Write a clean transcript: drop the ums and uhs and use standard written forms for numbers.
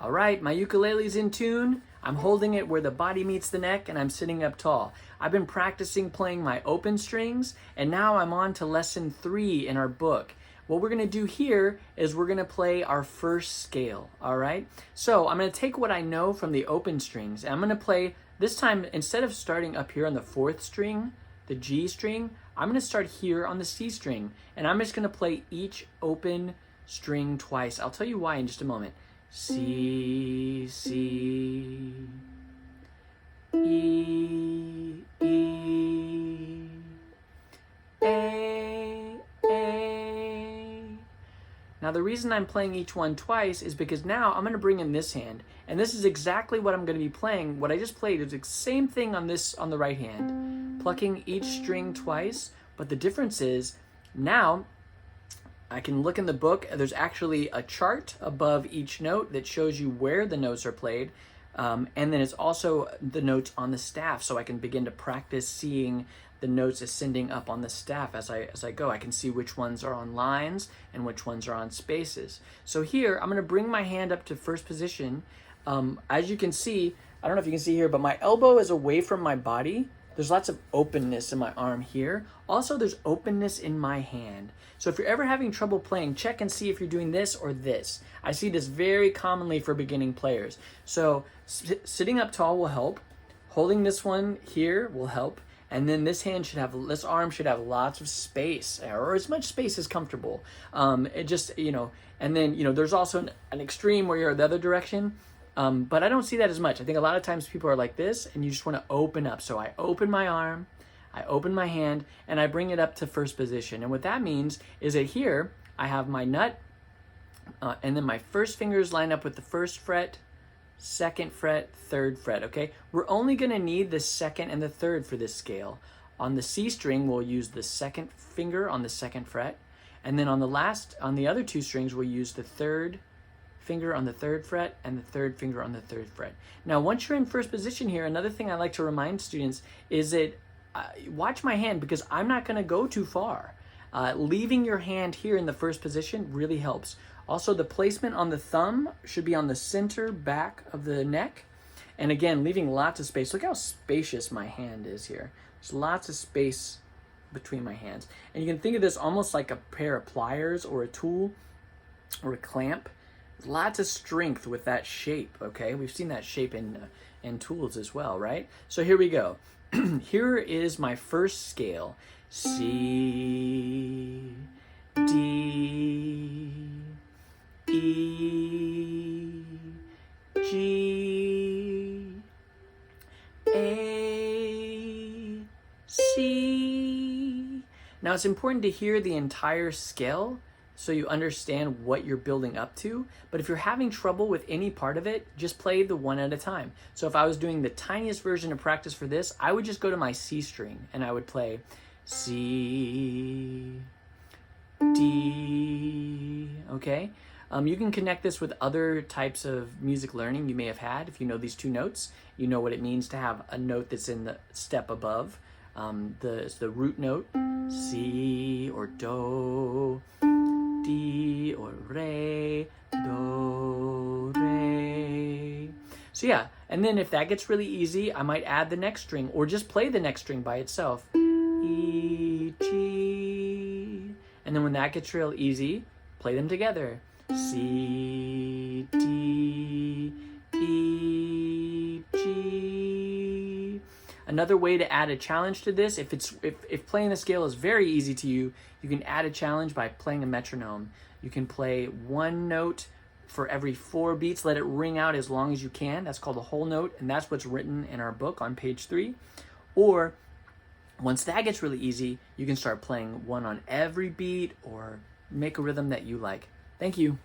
All right, my ukulele's in tune. I'm holding it where the body meets the neck and I'm sitting up tall. I've been practicing playing my open strings and now I'm on to lesson 3 in our book. What we're gonna do here is we're gonna play our first scale, all right? So I'm gonna take what I know from the open strings and I'm gonna play, this time instead of starting up here on the 4th string, the G string, I'm gonna start here on the C string and I'm just gonna play each open string twice. I'll tell you why in just a moment. C, C, E, E, A, A. Now the reason I'm playing each one twice is because now I'm going to bring in this hand, and this is exactly what I'm going to be playing. What I just played is the same thing on the right hand, plucking each string twice, but the difference is now I can look in the book. There's actually a chart above each note that shows you where the notes are played. And then it's also the notes on the staff, so I can begin to practice seeing the notes ascending up on the staff as I go. I can see which ones are on lines and which ones are on spaces. So here, I'm gonna bring my hand up to first position. As you can see, I don't know if you can see here, but my elbow is away from my body. There's lots of openness in my arm here. Also, there's openness in my hand. So if you're ever having trouble playing, check and see if you're doing this or this. I see this very commonly for beginning players. So sitting up tall will help. Holding this one here will help. And then this arm should have lots of space, or as much space as comfortable. And then, there's also an extreme where you're the other direction. But I don't see that as much. I think a lot of times people are like this and you just want to open up. So I open my arm, I open my hand, and I bring it up to first position. And what that means is that here I have my nut, and then my first fingers line up with the 1st fret, 2nd fret, 3rd fret, okay? We're only gonna need the 2nd and the 3rd for this scale. On the C string, we'll use the 2nd finger on the 2nd fret. And then on the other 2 strings, we'll use the 3rd finger on the 3rd fret and the 3rd finger on the 3rd fret. Now, once you're in first position here, another thing I like to remind students is that watch my hand because I'm not gonna go too far. Leaving your hand here in the first position really helps. Also, the placement on the thumb should be on the center back of the neck. And again, leaving lots of space. Look how spacious my hand is here. There's lots of space between my hands. And you can think of this almost like a pair of pliers or a tool or a clamp. There's lots of strength with that shape, okay? We've seen that shape in tools as well, right? So here we go. Here is my first scale. C, D, E, G, A, C. Now it's important to hear the entire scale so you understand what you're building up to. But if you're having trouble with any part of it, just play the one at a time. So if I was doing the tiniest version of practice for this, I would just go to my C string and I would play C, D, okay? You can connect this with other types of music learning you may have had. If you know these 2 notes, you know what it means to have a note that's in the step above. The root note, C or Do, D or Re, Do, Re. So yeah, and then if that gets really easy, I might add the next string or just play the next string by itself. E, G. And then when that gets real easy, play them together. C, D, E, G. Another way to add a challenge to this, if playing the scale is very easy to you, you can add a challenge by playing a metronome. You can play 1 note for every 4 beats, let it ring out as long as you can. That's called a whole note, and that's what's written in our book on page 3. Or once that gets really easy, you can start playing 1 on every beat or make a rhythm that you like. Thank you.